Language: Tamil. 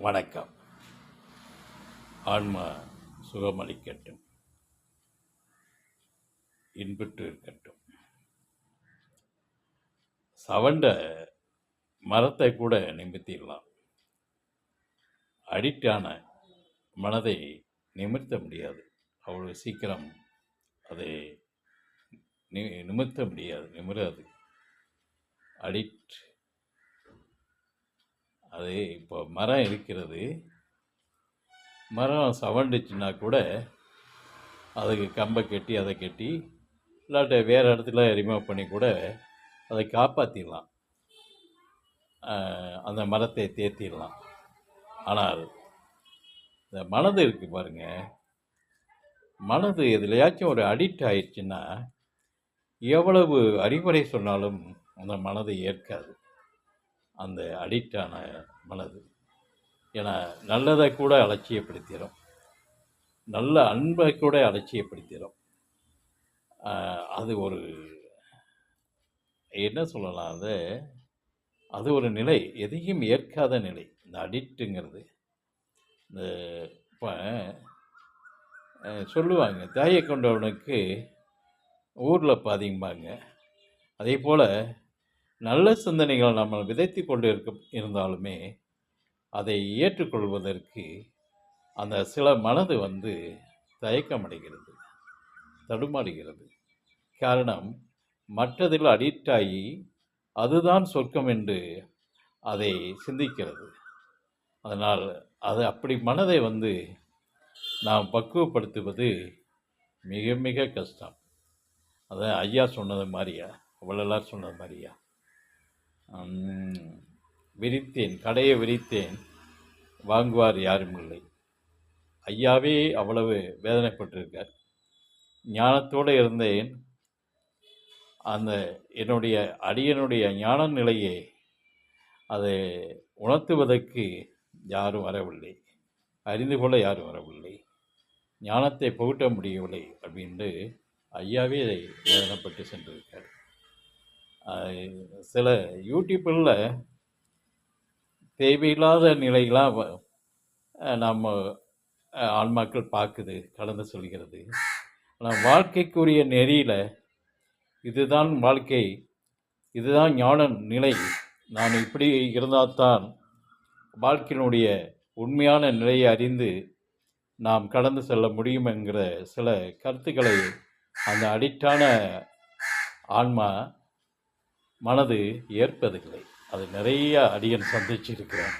வணக்கம். ஆன்மா சுகமளிக்கட்டும், இன்புற்று இருக்கட்டும். சவண்ட மரத்தை கூட நிமித்திடலாம், அடிக்டான மனதை நிமிர்த்த முடியாது. அவ்வளோ சீக்கிரம் அதை நிமிர்த்த முடியாது, நிமிராது. அடிக்ட் அது இப்போ மரம் இருக்கிறது, மரம் சவண்டுச்சுன்னா கூட அதுக்கு கம்பை கட்டி அதை கட்டி இல்லாட்ட வேறு இடத்துல ரிமூவ் பண்ணி கூட அதை காப்பாற்றிடலாம், அந்த மரத்தை தேத்திடலாம். ஆனால் இந்த மனது இருக்குது பாருங்கள், மனது எதுலையாச்சும் ஒரு அடிக்ட் ஆயிடுச்சுன்னா எவ்வளவு அறிவுரை சொன்னாலும் அந்த மனதை ஏற்காது, அந்த அடிக்டான மனது. ஏன்னா நல்லதை கூட அலட்சியப்படுத்திடும், நல்ல அன்பை கூட அலட்சியப்படுத்திடும். அது ஒரு என்ன சொல்லலாம், அது ஒரு நிலை, எதையும் ஏற்காத நிலை இந்த அடிக்ட்டுங்கிறது. இந்த இப்போ சொல்லுவாங்க, தாயை கொண்டவனுக்கு ஊரில் பாதிம்பாங்க. அதே போல் நல்ல சிந்தனைகள் நம்ம விதைத்து கொண்டு இருந்தாலுமே அதை ஏற்றுக்கொள்வதற்கு அந்த சில மனது தயக்கமடைகிறது, தடுமாறுகிறது. காரணம், மற்றதில் அடிக்ட் ஆகி அதுதான் சொர்க்கம் என்று அதை சிந்திக்கிறது. அதனால் அது அப்படி மனதை நாம் பக்குவப்படுத்துவது மிக மிக கஷ்டம். அதான் ஐயா சொன்னது மாதிரியா, அவ்வளோலாம் சொன்னது மாதிரியா, விரித்தேன் கடையை விரித்தேன் வாங்குவார் யாரும் இல்லை. ஐயாவே அவ்வளவு வேதனைப்பட்டிருக்கார். ஞானத்தோடு இருந்தேன், அந்த என்னுடைய அடியனுடைய ஞான நிலையை அதை உணர்த்துவதற்கு யாரும் வரவில்லை, அறிந்து கொள்ள யாரும் வரவில்லை, ஞானத்தை புகட்ட முடியவில்லை அப்படின்ட்டு ஐயாவே அதை வேதனைப்பட்டு சென்றிருக்கார். சில யூடியூப்பில் தேவையில்லாத நிலைகளாக நம்ம ஆன்மாக்கள் பார்க்குது, கலந்து சொல்கிறது. ஆனால் வாழ்க்கைக்குரிய நெறியில் இதுதான் வாழ்க்கை, இதுதான் ஞான நிலை, நான் இப்படி இருந்தால்தான் வாழ்க்கையினுடைய உண்மையான நிலையை அறிந்து நாம் கடந்து செல்ல முடியும் என்கிற சில கருத்துக்களை அந்த அடிக்டான ஆன்மா மனது ஏற்பதில்லை. அது நிறைய அடியன் சந்திச்சிருக்கிறேன்.